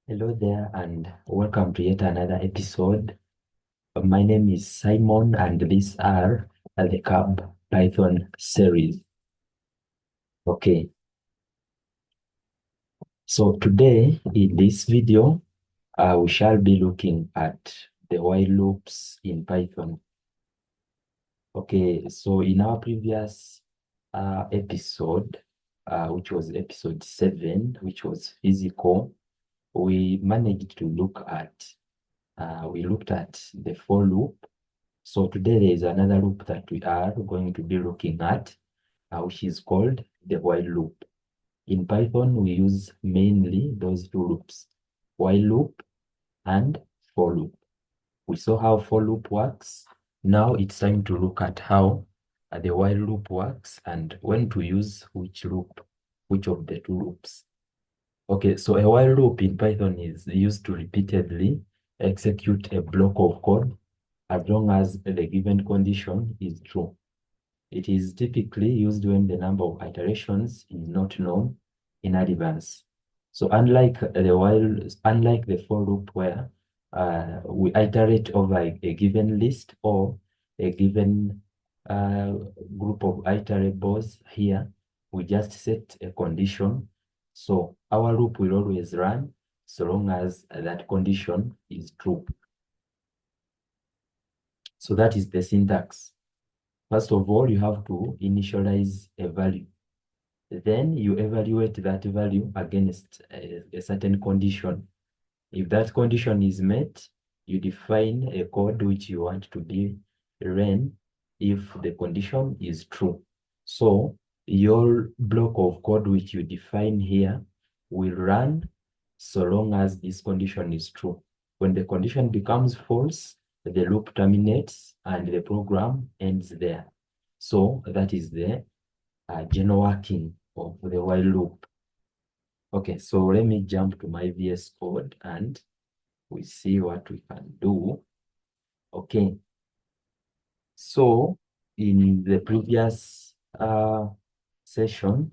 Hello there, and welcome to yet another episode. My name is Simon, and these are the Kab Python series. Okay, so today in this video, we shall be looking at the while loops in Python. Okay, so in our previous episode, which was episode 7, which was physical, we managed to look at we looked at the for loop. So today there is another loop that we are going to be looking at, which is called the while loop. In Python, we use mainly those two loops, while loop and for loop. We saw how for loop works. Now it's time to look at how the while loop works and when to use which loop, which of the two loops. Okay, so a while loop in Python is used to repeatedly execute a block of code as long as the given condition is true. It is typically used when the number of iterations is not known in advance. So unlike the for loop where we iterate over a given list or a given uh, group of iterables, here we just set a condition. So our loop will always run so long as that condition is true. So that is the syntax. First of all, you have to initialize a value. Then you evaluate that value against a certain condition. If that condition is met, you define a code which you want to be ran if the condition is true. So your block of code which you define here will run so long as this condition is true. When the condition becomes false, the loop terminates and the program ends there. So that is the general working of the while loop. Okay, so let me jump to my VS Code and we see what we can do. Okay, so in the previous session,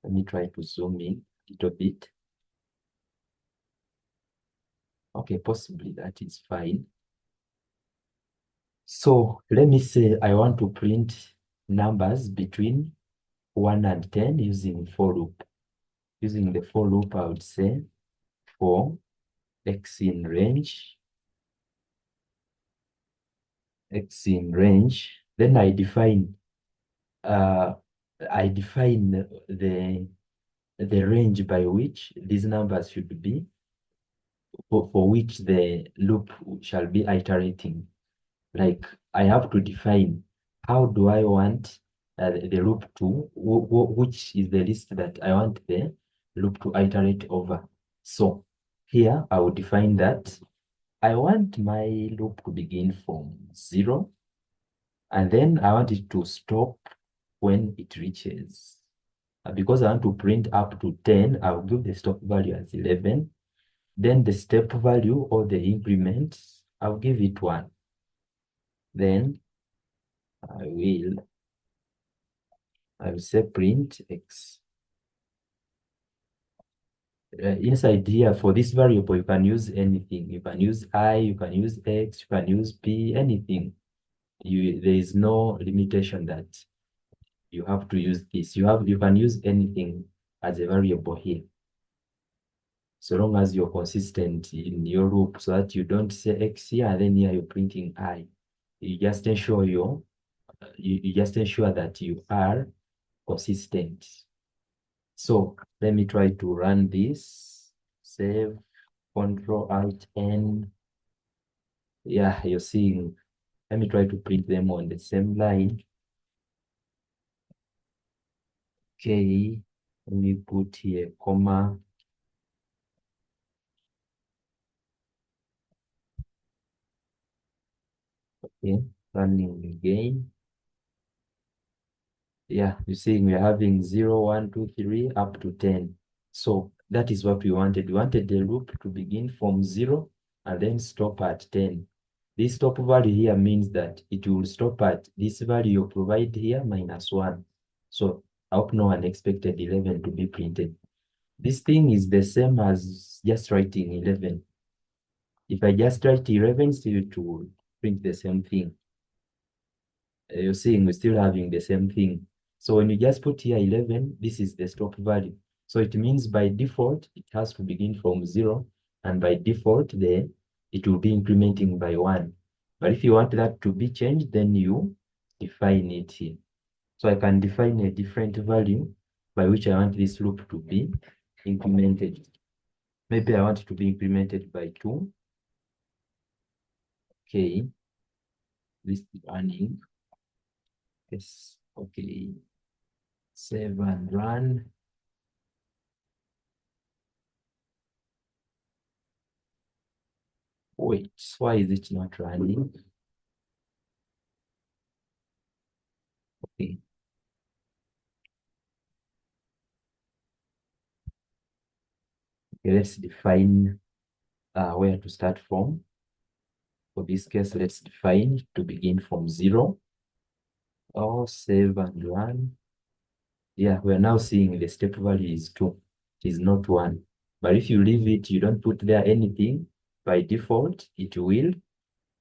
let me try to zoom in a little bit. Okay, possibly that is fine. So let me say I want to print numbers between 1 and 10 using for loop. Using the for loop, I would say for x in range, then I define the range by which these numbers should be, for which the loop shall be iterating. Like I have to define how do I want the loop to, which is the list that I want the loop to iterate over. So here I will define that I want my loop to begin from 0, and then I want it to stop when it reaches. Because I want to print up to 10, I'll give the stop value as 11. Then the step value or the increment, I'll give it 1. Then I will say print x. Inside here, for this variable, you can use anything. You can use I, you can use x, you can use p, anything. There is no limitation that you have to use this. You can use anything as a variable here, so long as you're consistent in your loop, so that you don't say x here and then here you're printing I. You just ensure you just ensure that you are consistent. So let me try to run this. Save, Control Alt N. Yeah, you're seeing. Let me try to print them on the same line. Okay, let me put here comma. Okay, running again. Yeah, you're seeing we're having 0, 1, 2, 3 up to 10. So that is what we wanted. We wanted the loop to begin from 0 and then stop at 10. This stop value here means that it will stop at this value you provide here minus 1. So I hope no one expected 11 to be printed. This thing is the same as just writing 11. If I just write 11, still it will print the same thing. You're seeing we're still having the same thing. So when you just put here 11, this is the stop value. So it means by default, it has to begin from 0. And by default, it will be incrementing by 1. But if you want that to be changed, then you define it here. So I can define a different value by which I want this loop to be incremented. Maybe I want it to be incremented by 2. Okay. This is running. Yes. Okay. Save and run. Wait, why is it not running? Okay. Okay, let's define where to start from. For this case, let's define to begin from 0. Oh, save and run. Yeah, we're now seeing the step value is 2. It is not 1. But if you leave it, you don't put there anything, by default, it will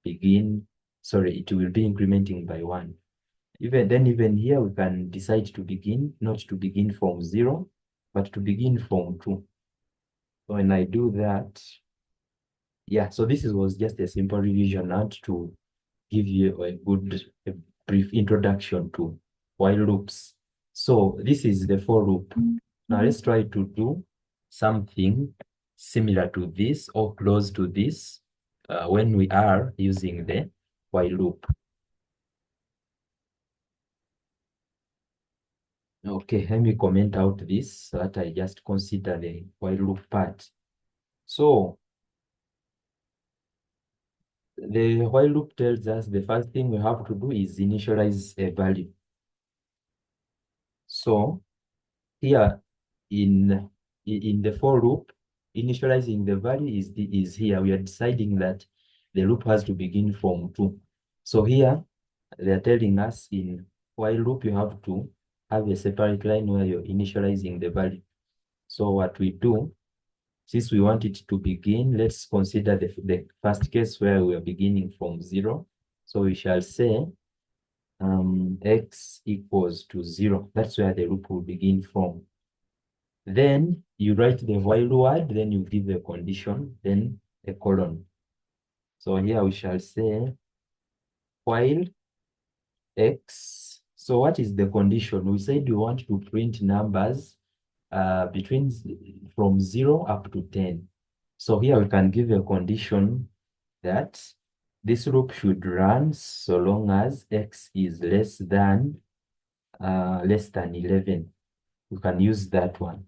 begin, sorry, it will be incrementing by 1. Even here, we can decide to begin, not to begin from 0, but to begin from 2. So when I do that, yeah, so this was just a simple revision and to give you a brief introduction to while loops. So this is the for loop. Now let's try to do something similar to this or close to this when we are using the while loop. Okay, let me comment out this so that I just consider the while loop part. So the while loop tells us the first thing we have to do is initialize a value. So here in the for loop, initializing the value is here. We are deciding that the loop has to begin from 2. So here they are telling us in while loop you have to have a separate line where you're initializing the value. So what we do, since we want it to begin, let's consider the first case where we are beginning from 0. So we shall say x equals to 0. That's where the loop will begin from. Then you write the while word, then you give a condition, then a colon. So here we shall say while x. So what is the condition? We said we want to print numbers between from 0 up to 10. So here we can give a condition that this loop should run so long as x is less than 11. We can use that one.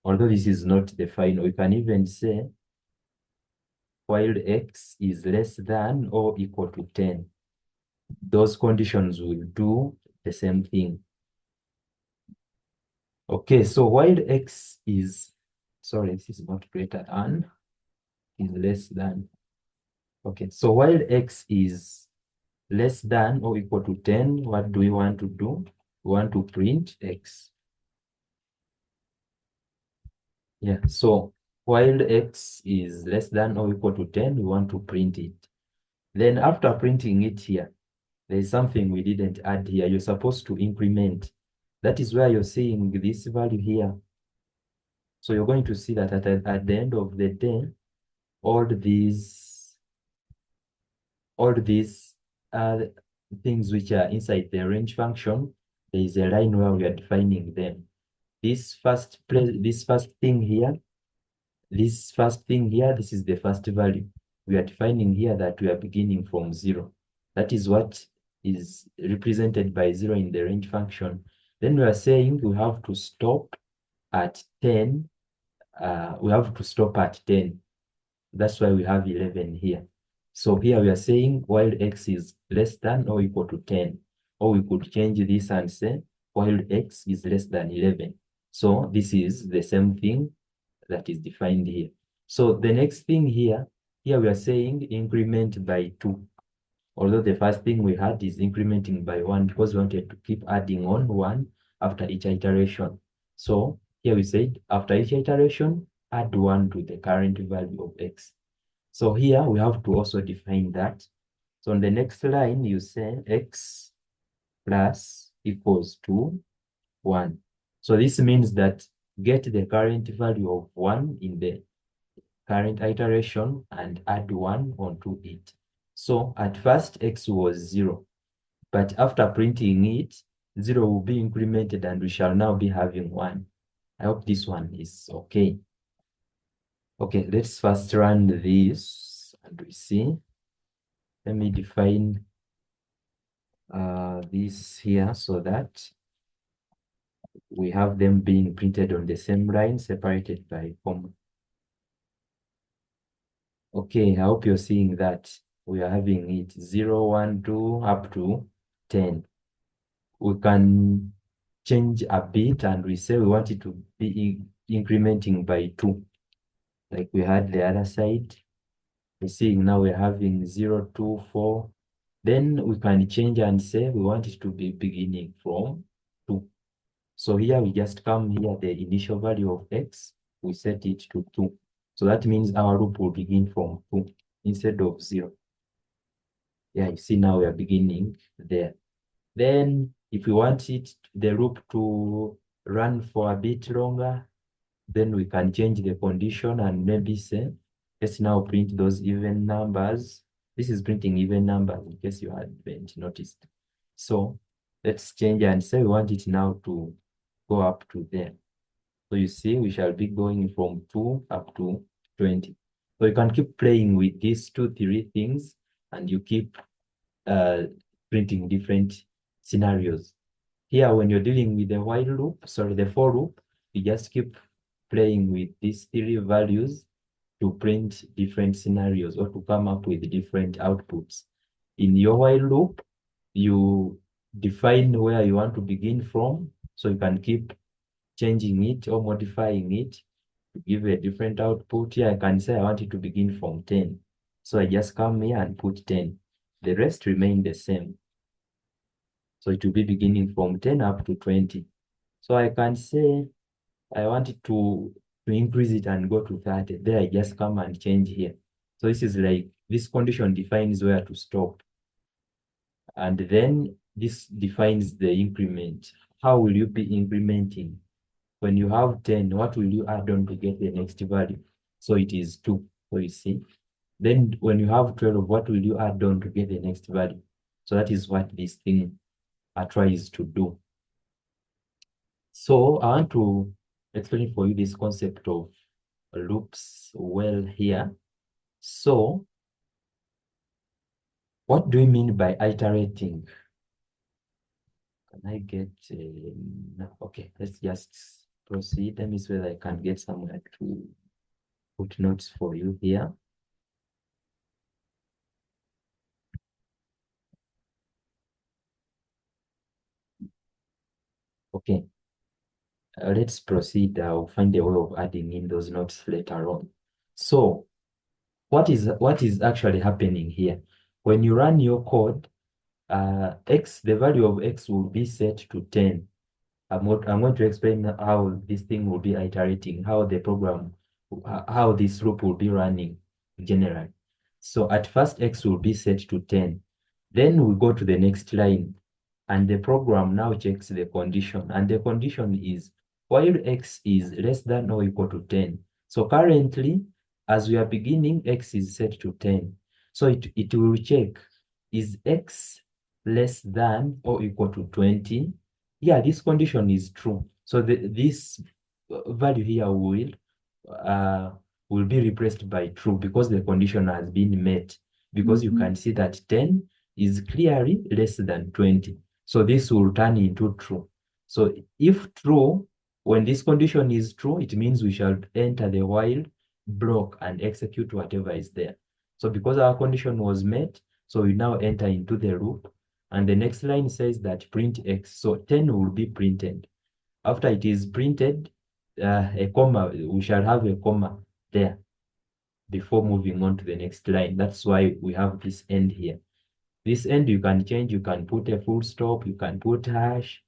Although this is not the final, we can even say while x is less than or equal to 10. Those conditions will do the same thing. Okay, so while x is, sorry, this is not greater than, is less than. Okay, so while x is less than or equal to 10, what do we want to do? We want to print x. Yeah, so while x is less than or equal to 10, we want to print it. Then after printing it here, there is something we didn't add here. You're supposed to increment. That is where you're seeing this value here. So you're going to see that at the end of the day, all these things which are inside the range function, there is a line where we are defining them. This first thing here, this is the first value. We are defining here that we are beginning from 0. That is what is represented by 0 in the range function. Then we are saying we have to stop at 10. We have to stop at 10. That's why we have 11 here. So here we are saying while x is less than or equal to 10. Or we could change this and say while x is less than 11. So this is the same thing that is defined here. So the next thing here we are saying increment by 2. Although the first thing we had is incrementing by 1 because we wanted to keep adding on 1 after each iteration. So here we said after each iteration, add 1 to the current value of x. So here we have to also define that. So on the next line, you say x plus equals to 1. So this means that get the current value of 1 in the current iteration and add 1 onto it. So at first, x was 0. But after printing it, 0 will be incremented and we shall now be having 1. I hope this one is okay. Okay, let's first run this and we see. Let me define this here so that we have them being printed on the same line, separated by comma. Okay, I hope you're seeing that we are having it 0, 1, 2, up to 10. We can change a bit and we say we want it to be incrementing by 2, like we had the other side. We're seeing now we're having 0, 2, 4. Then we can change and say we want it to be beginning from 2. So here we just come here, the initial value of x, we set it to 2. So that means our loop will begin from 2 instead of 0. Yeah, you see now we are beginning there. Then if we want the loop to run for a bit longer, then we can change the condition and maybe say, let's now print those even numbers. This is printing even numbers in case you hadn't noticed. So let's change and say we want it now to go up to there. So you see, we shall be going from 2 up to 20. So you can keep playing with these 2, 3 things, and you keep printing different scenarios. Here, when you're dealing with the while loop, sorry, the for loop, you just keep playing with these 3 values to print different scenarios or to come up with different outputs. In your while loop, you define where you want to begin from, so you can keep changing it or modifying it to give a different output. Here I can say I want it to begin from 10. So I just come here and put 10. The rest remain the same. So it will be beginning from 10 up to 20. So I can say I want it to increase it and go to 30. There I just come and change here. So this is like, this condition defines where to stop. And then this defines the increment. How will you be incrementing? When you have 10, what will you add on to get the next value? So it is 2. So you see. Then when you have 12, what will you add on to get the next value? So that is what this thing tries to do. So I want to explain for you this concept of loops well here. So what do we mean by iterating? Can I get, okay, let's just proceed. Let me see whether I can get somewhere to put notes for you here. Okay, let's proceed. I'll find a way of adding in those notes later on. So what is actually happening here? When you run your code, the value of x will be set to 10. I'm going to explain how this thing will be iterating, how the program, how this loop will be running generally. So at first, x will be set to 10. Then we go to the next line, and the program now checks the condition. And the condition is while x is less than or equal to 10. So currently, as we are beginning, x is set to 10. So it will check, is x less than or equal to 20? Yeah, this condition is true. So this value here will be replaced by true because the condition has been met. Because you can see that 10 is clearly less than 20. So this will turn into true. So if true, when this condition is true, it means we shall enter the while block and execute whatever is there. So because our condition was met, so we now enter into the loop. And the next line says that print x. So 10 will be printed. After it is printed, a comma, we shall have a comma there before moving on to the next line. That's why we have this end here. This end you can change, you can put a full stop, you can put hash,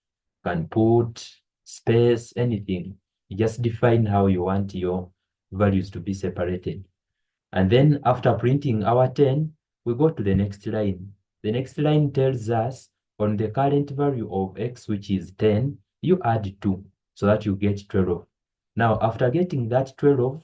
you can put space, anything. You just define how you want your values to be separated. And then after printing our 10, we go to the next line. The next line tells us on the current value of x, which is 10, you add 2 so that you get 12. Now, after getting that 12,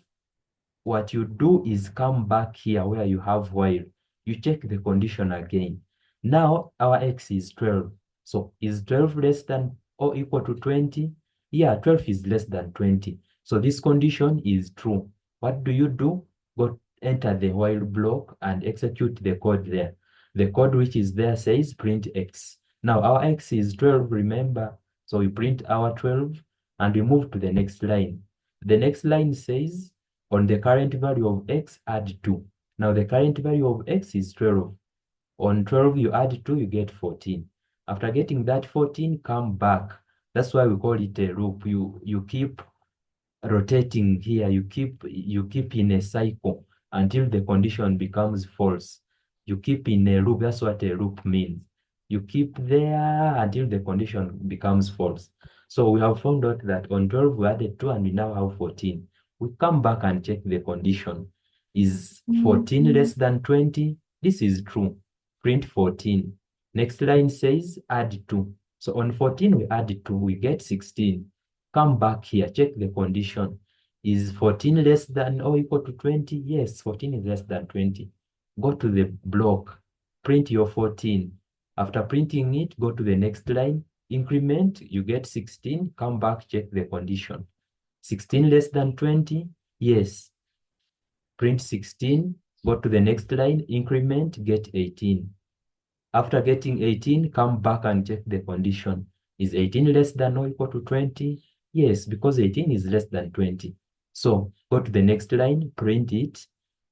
what you do is come back here where you have while. You check the condition again. Now, our x is 12. So, is 12 less than or equal to 20? Yeah, 12 is less than 20. So, this condition is true. What do? Go enter the while block and execute the code there. The code which is there says print x. Now, our x is 12, remember? So, we print our 12 and we move to the next line. The next line says, on the current value of x, add 2. Now the current value of x is 12. On 12, you add 2, you get 14. After getting that 14, come back. That's why we call it a loop. You keep rotating here. You keep in a cycle until the condition becomes false. You keep in a loop. That's what a loop means. You keep there until the condition becomes false. So we have found out that on 12 we added 2 and we now have 14. We come back and check the condition. Is 14 less than 20? This is true. Print 14. Next line says add 2. So on 14 we add 2, we get 16. Come back here, check the condition. Is 14 less than or equal to 20? Yes, 14 is less than 20. Go to the block, print your 14. After printing it, go to the next line, increment, you get 16, come back, check the condition. 16 less than 20? Yes. Print 16, go to the next line, increment, get 18. After getting 18, come back and check the condition. Is 18 less than or equal to 20? Yes, because 18 is less than 20. So go to the next line, print it,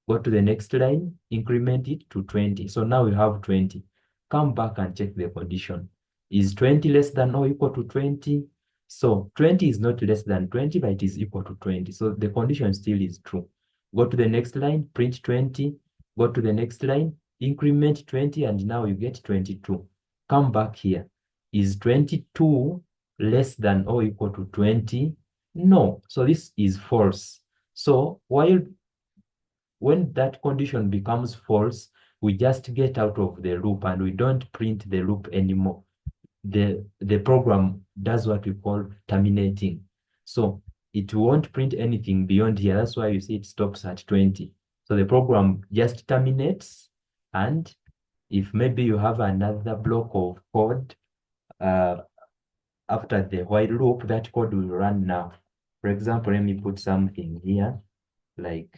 go to the next line, increment it to 20. So now we have 20. Come back and check the condition. Is 20 less than or equal to 20? So 20 is not less than 20, but it is equal to 20. So the condition still is true. Go to the next line, print 20, go to the next line, increment 20, and now you get 22. Come back here. Is 22 less than or equal to 20? No. So this is false. So when that condition becomes false, we just get out of the loop and we don't print the loop anymore. The program does what we call terminating. So it won't print anything beyond here. That's why you see it stops at 20. So the program just terminates, and if maybe you have another block of code after the while loop, that code will run now. For example, let me put something here like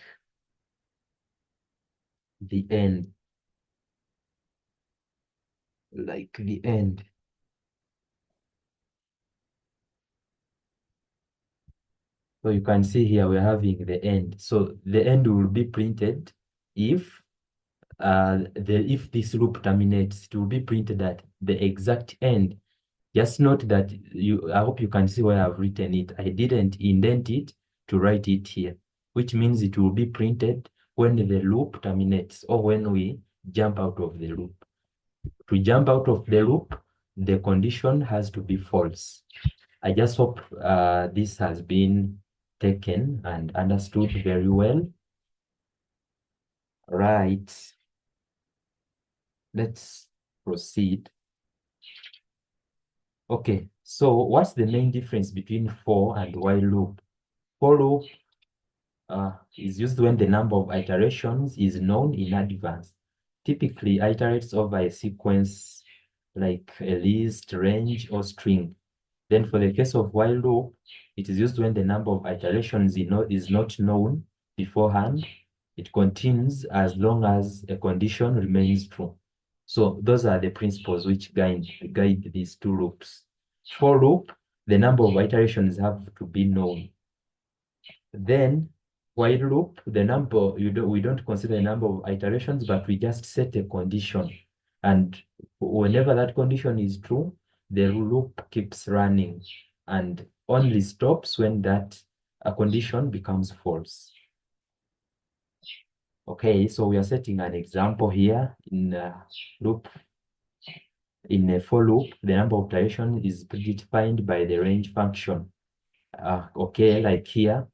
the end. Like the end. So you can see here we're having the end. So the end will be printed if if this loop terminates, it will be printed at the exact end. Just note that I hope you can see where I've written it. I didn't indent it to write it here, which means it will be printed when the loop terminates or when we jump out of the loop. To jump out of the loop, the condition has to be false. I just hope this has been taken and understood very well. Right. Let's proceed. Okay, so what's the main difference between for and while loop? For loop is used when the number of iterations is known in advance. Typically iterates over a sequence like a list, range, or string. Then for the case of while loop, it is used when the number of iterations is not known beforehand. It continues as long as a condition remains true. So those are the principles which guide these two loops. For loop, the number of iterations have to be known. Then while loop, the number we don't consider a number of iterations, but we just set a condition. And whenever that condition is true, the loop keeps running and only stops when that condition becomes false. Okay, so we are setting an example here in a loop. In a for loop, the number of iterations is predefined by the range function. Okay, like here,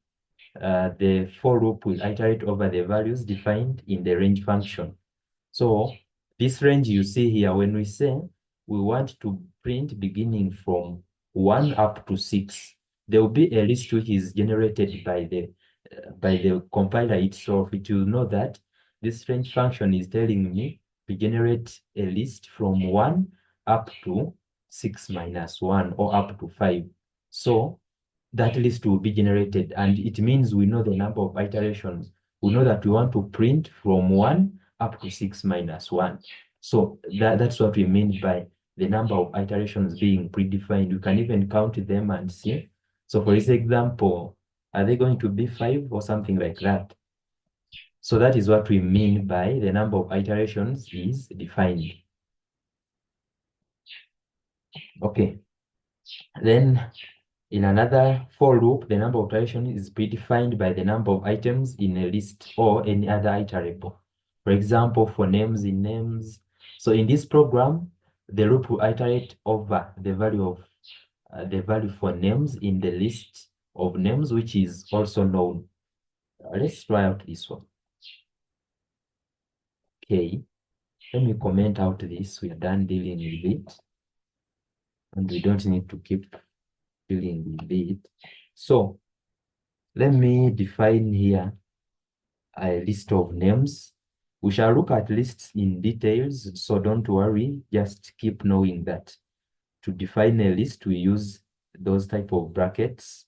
the for loop will iterate over the values defined in the range function. So this range you see here, when we say we want to print beginning from 1 up to 6, there will be a list which is generated by the compiler itself. It will know that this range function is telling me to generate a list from 1 up to 6 minus 1 or up to 5. So that list will be generated, and it means we know the number of iterations. We know that we want to print from 1 up to 6 minus 1. So that's what we mean by the number of iterations being predefined. You can even count them and see. So for this example, are they going to be 5 or something like that? So that is what we mean by the number of iterations is defined. Okay. Then in another for loop, the number of iterations is predefined by the number of items in a list or any other iterable. For example, for names in names. So in this program, the loop will iterate over the value for names in the list of names, which is also known. Let's try out this one. Okay, let me comment out this. We are done dealing with it, and we don't need to keep dealing with it. So let me define here a list of names. We shall look at lists in details, so don't worry, just keep knowing that to define a list, we use those type of brackets.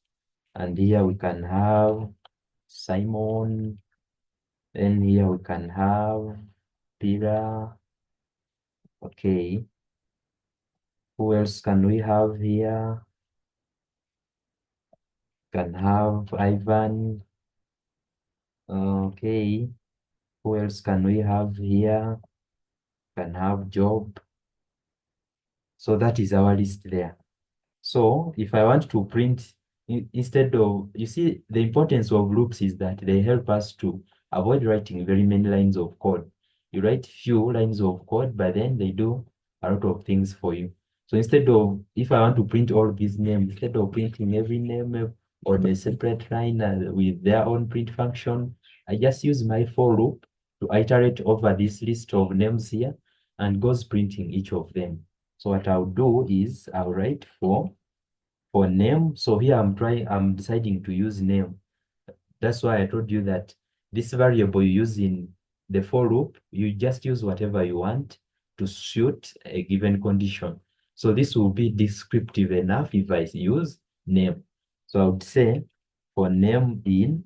And here we can have Simon, then here we can have Pira. Okay, who else can we have here? Can have Ivan. Okay, who else can we have here? Can have Job. So that is our list there. So if I want to print, instead of, you see, the importance of loops is that they help us to avoid writing very many lines of code. You write few lines of code, but then they do a lot of things for you. So instead of, if I want to print all these names, instead of printing every name on a separate line with their own print function, I just use my for loop to iterate over this list of names here and goes printing each of them. So what I'll do is I'll write for name. So here I'm deciding to use name. That's why I told you that this variable you use in the for loop, you just use whatever you want to suit a given condition. So this will be descriptive enough if I use name. So I would say for name in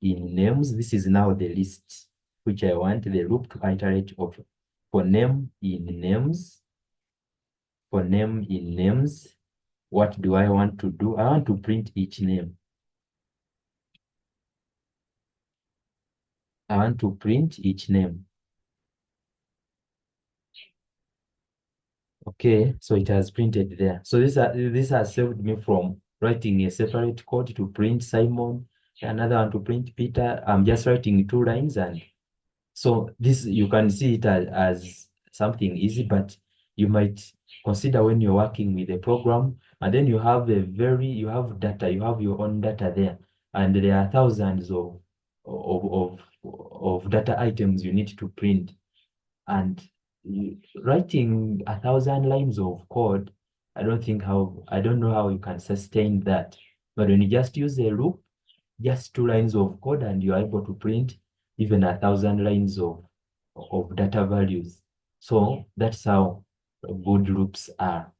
names, this is now the list which I want the loop to iterate over. For name in names, for name in names, what do I want to do? I want to print each name. I want to print each name. Okay, so it has printed there. So this has saved me from writing a separate code to print Simon, another one to print Peter. I'm just writing 2 lines, and so this you can see it as something easy, but you might consider when you're working with a program and then you have you have data, you have your own data there, and there are thousands of, of, of data items you need to print. And writing 1,000 lines of code, I don't know how you can sustain that. But when you just use a loop, just 2 lines of code, and you're able to print even 1,000 lines of data values. So that's how good loops are.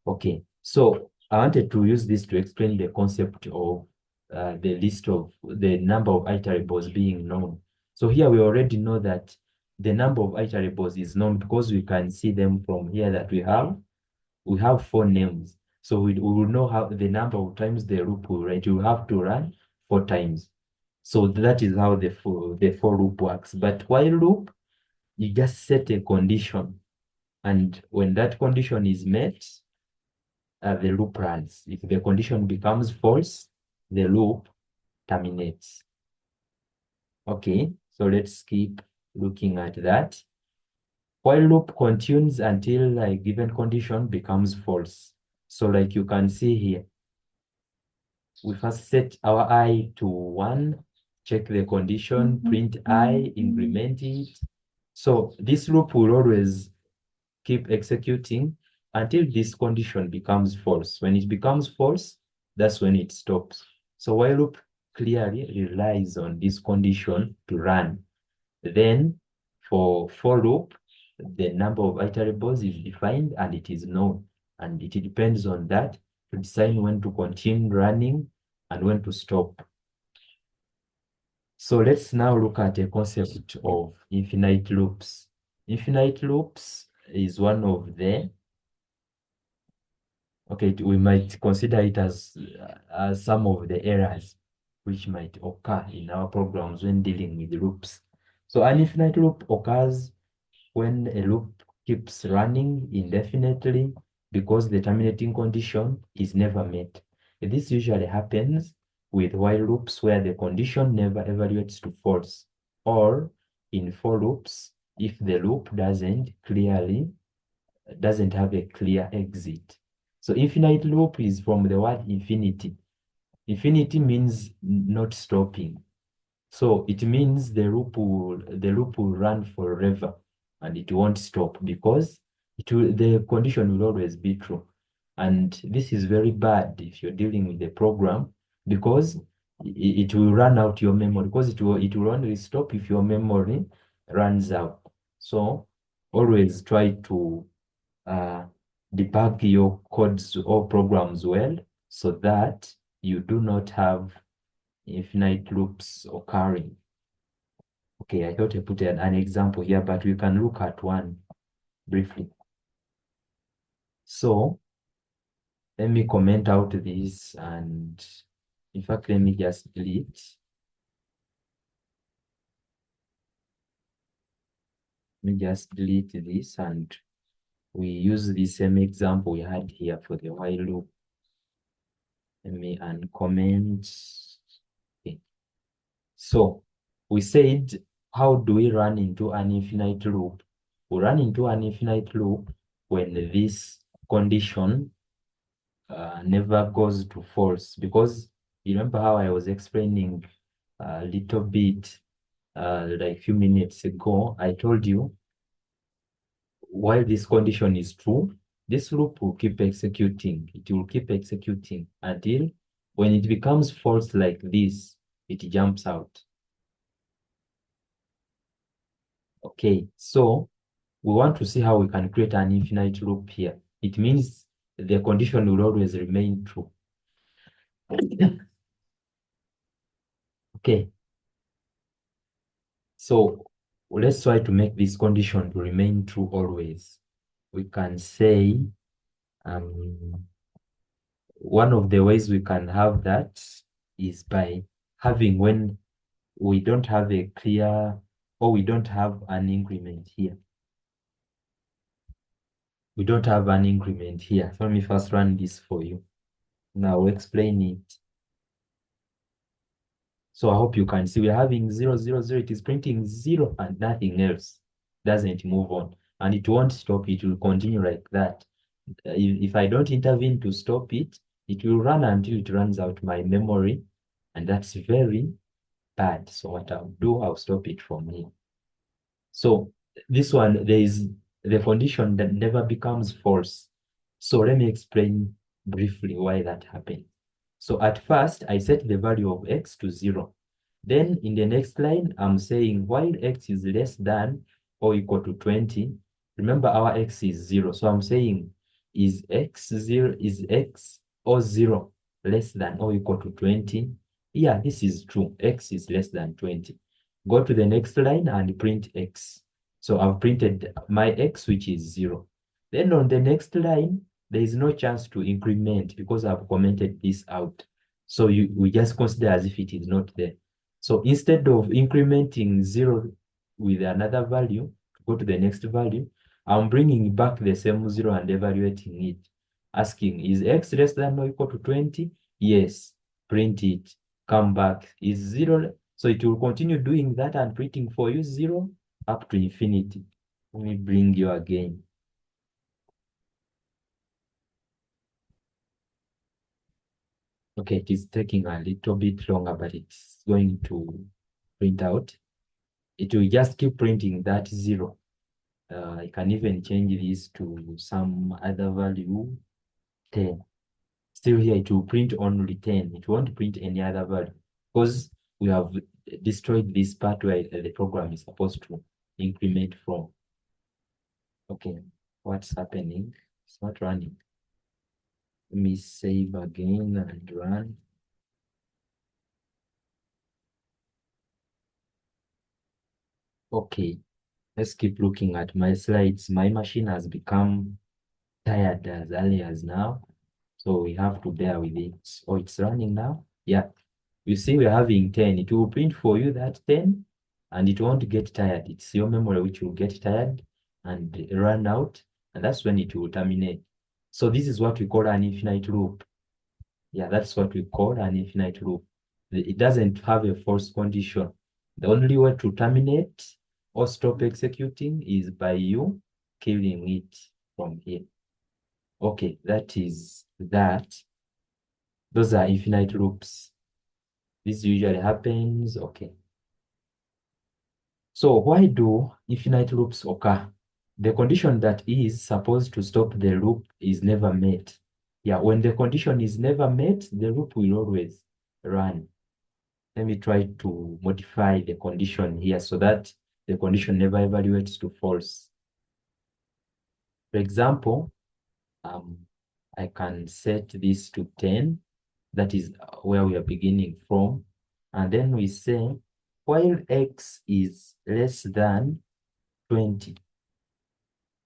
Okay, so I wanted to use this to explain the concept of the list of the number of iterables being known. So here we already know that the number of iterables is known because we can see them from here that we have 4 names. So we will know how the number of times the loop will run. You have to run 4 times. So that is how the for loop works. But while loop, you just set a condition. And when that condition is met, the loop runs. If the condition becomes false, the loop terminates. Okay, so let's keep looking at that. While loop continues until a given condition becomes false. So like you can see here, We first set our I to 1, check the condition, print I, increment it. So this loop will always keep executing until this condition becomes false. When it becomes false, that's when it stops. So while loop clearly relies on this condition to run. Then for loop, the number of iterables is defined and it is known. And it depends on that to decide when to continue running and when to stop. So let's now look at a concept of infinite loops. Infinite loops is one of the, okay, we might consider it as some of the errors which might occur in our programs when dealing with loops. So an infinite loop occurs when a loop keeps running indefinitely because the terminating condition is never met. This usually happens with while loops where the condition never evaluates to false, or in for loops if the loop doesn't have a clear exit. So infinite loop is from the word infinity. Infinity means not stopping. So it means the loop will run forever and it won't stop because the condition will always be true. And this is very bad if you're dealing with a program because it will run out your memory, because it will only stop if your memory runs out. So always try to uh, debug your codes or programs well so that you do not have infinite loops occurring. Okay, I thought I put an example here, but we can look at one briefly. So let me comment out this, and in fact, let me just delete. Let me just delete this, and we use the same example we had here for the while loop. Let me uncomment. Okay. So we said, how do we run into an infinite loop? We run into an infinite loop when this condition never goes to false, because you remember how I was explaining a little bit like a few minutes ago. I told you while this condition is true, this loop will keep executing. It will keep executing until when it becomes false like this, it jumps out. Okay, so we want to see how we can create an infinite loop here. It means the condition will always remain true. Okay, so let's try to make this condition to remain true always. We can say one of the ways we can have that is by having when we don't have a clear, or we don't have an increment here. We don't have an increment here. So let me first run this for you. Now I'll explain it. So I hope you can see we're having 0, 0, 0. It is printing 0 and nothing else. Doesn't move on. And it won't stop. It will continue like that. If I don't intervene to stop it, it will run until it runs out my memory. And that's very bad. So what I'll do, I'll stop it from here. So this one, there is the condition that never becomes false. So let me explain briefly why that happened. So at first, I set the value of x to 0. Then in the next line, I'm saying while x is less than or equal to 20, remember our x is 0. So I'm saying is x or 0 less than or equal to 20? Yeah, this is true. X is less than 20. Go to the next line and print x. So I've printed my x, which is 0. Then on the next line, there is no chance to increment because I've commented this out. So we just consider as if it is not there. So instead of incrementing 0 with another value to go to the next value, I'm bringing back the same 0 and evaluating it. Asking, is x less than or equal to 20? Yes. Print it. Come back. Is 0? So it will continue doing that and printing for you 0 up to infinity. Let me bring you again. Okay, it is taking a little bit longer, but it's going to print out. It will just keep printing that 0. I can even change this to some other value, 10. Still here, it will print only 10. It won't print any other value because we have destroyed this part where the program is supposed to increment from. Okay, what's happening? It's not running. Let me save again and run. Okay, let's keep looking at my slides. My machine has become tired as early as now, so we have to bear with it. Oh, it's running now? Yeah. You see, we're having 10. It will print for you that 10, and it won't get tired. It's your memory which will get tired and run out, and that's when it will terminate. So this is what we call an infinite loop. Yeah, that's what we call an infinite loop. It doesn't have a false condition. The only way to terminate or stop executing is by you killing it from here. Okay, that is that. Those are infinite loops. This usually happens. Okay. So why do infinite loops occur? The condition that is supposed to stop the loop is never met. Yeah, when the condition is never met, the loop will always run. Let me try to modify the condition here so that the condition never evaluates to false. For example, I can set this to 10. That is where we are beginning from. And then we say, while x is less than 20.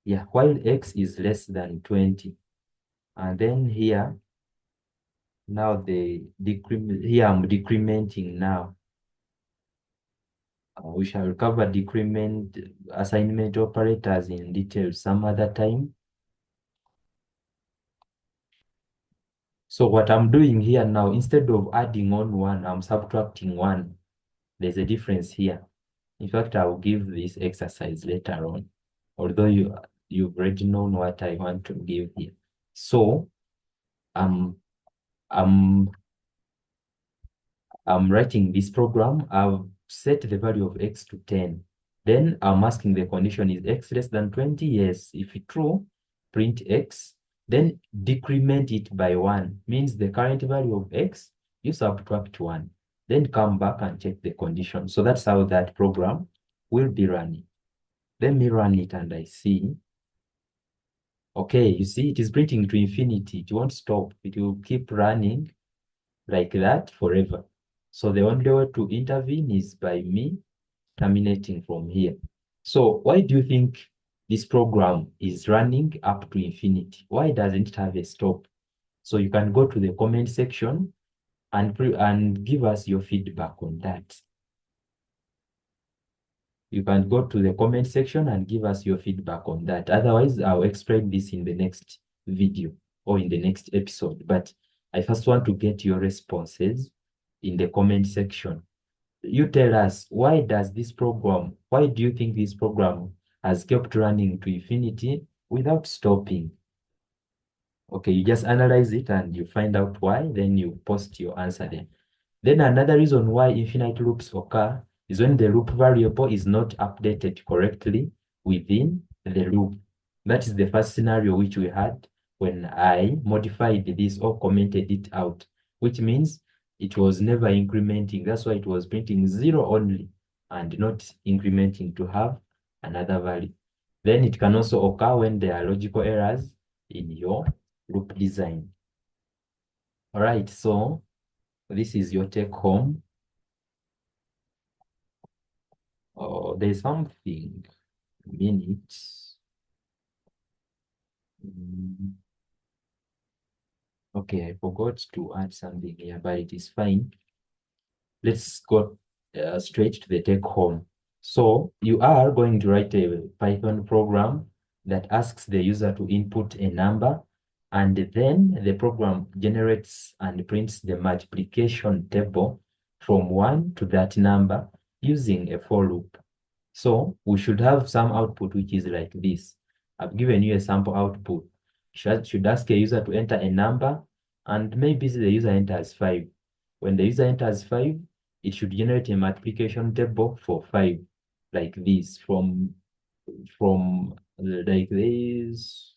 Yeah, while x is less than 20. And then here, now the decrement, here I'm decrementing now. We shall cover decrement assignment operators in detail some other time. So what I'm doing here now, instead of adding on 1, I'm subtracting 1. There's a difference here. In fact, I'll give this exercise later on, although you've already known what I want to give here. So um, I'm writing this program. I've set the value of x to 10. Then I'm asking the condition, is x less than 20? Yes. If it's true, print x. Then decrement it by 1. Means the current value of x, you subtract 1. Then come back and check the condition. So that's how that program will be running. Let me run it and I see. Okay, you see, it is printing to infinity. It won't stop. It will keep running like that forever. So the only way to intervene is by me terminating from here. So why do you think this program is running up to infinity? Why doesn't it have a stop? So you can go to the comment section and give us your feedback on that. You can go to the comment section and give us your feedback on that. Otherwise, I'll explain this in the next video or in the next episode. But I first want to get your responses in the comment section. You tell us, why do you think this program has kept running to infinity without stopping? Okay, you just analyze it and you find out why, then you post your answer there. Then another reason why infinite loops occur is when the loop variable is not updated correctly within the loop. That is the first scenario which we had when I modified this or commented it out, which means it was never incrementing. That's why it was printing 0 only and not incrementing to have another value. Then it can also occur when there are logical errors in your loop design. All right, so this is your take home. Oh, there's something. A minute. Mm, Okay, I forgot to add something here, but it is fine. Let's go straight to the take home. So you are going to write a Python program that asks the user to input a number, and then the program generates and prints the multiplication table from 1 to that number using a for loop. So we should have some output which is like this. I've given you a sample output. Should ask a user to enter a number and maybe the user enters 5. When the user enters 5, it should generate a multiplication table for 5, like this, from like this,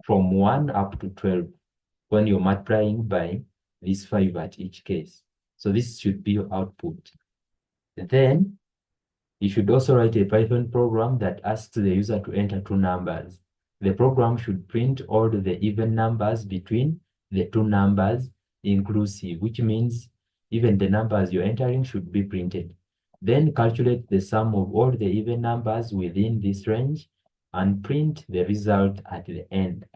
from 1 up to 12, when you're multiplying by this 5 at each case. So this should be your output. Then you should also write a Python program that asks the user to enter two numbers. The program should print all the even numbers between the two numbers inclusive, which means even the numbers you're entering should be printed. Then calculate the sum of all the even numbers within this range and print the result at the end.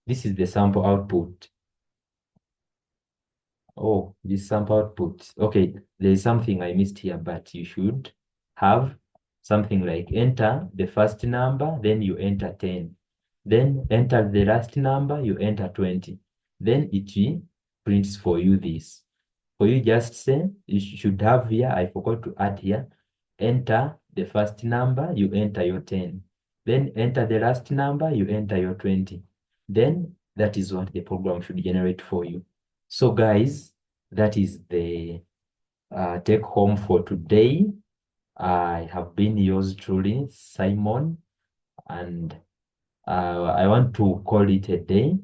This is the sample output. Oh, this sample output. Okay, there is something I missed here, but you should have something like enter the first number, then you enter 10. Then enter the last number, you enter 20. Then it prints for you this. For you just say, you should have here, I forgot to add here, enter the first number, you enter your 10. Then enter the last number, you enter your 20. Then that is what the program should generate for you. So guys, that is the take home for today. I have been yours truly, Simon, and I want to call it a day.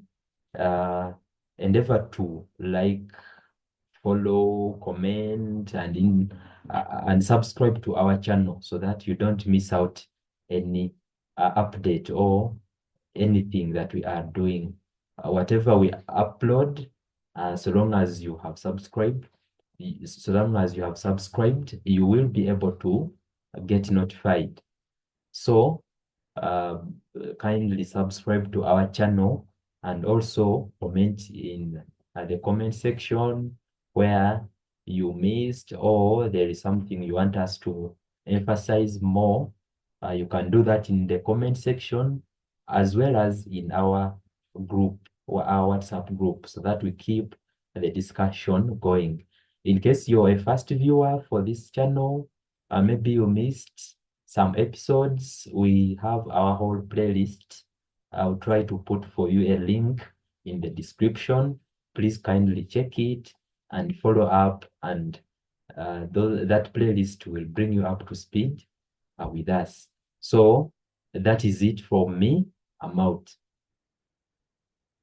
Endeavor to like, follow, comment, and subscribe to our channel so that you don't miss out any update or anything that we are doing. Whatever we upload, so long as you have subscribed, you will be able to get notified. So uh, kindly subscribe to our channel and also comment in the comment section where you missed or there is something you want us to emphasize more. You can do that in the comment section as well as in our group or our WhatsApp group so that we keep the discussion going. In case you're a first viewer for this channel, maybe you missed some episodes, we have our whole playlist. I'll try to put for you a link in the description. Please kindly check it and follow up, and that playlist will bring you up to speed with us. So that is it from me. I'm out.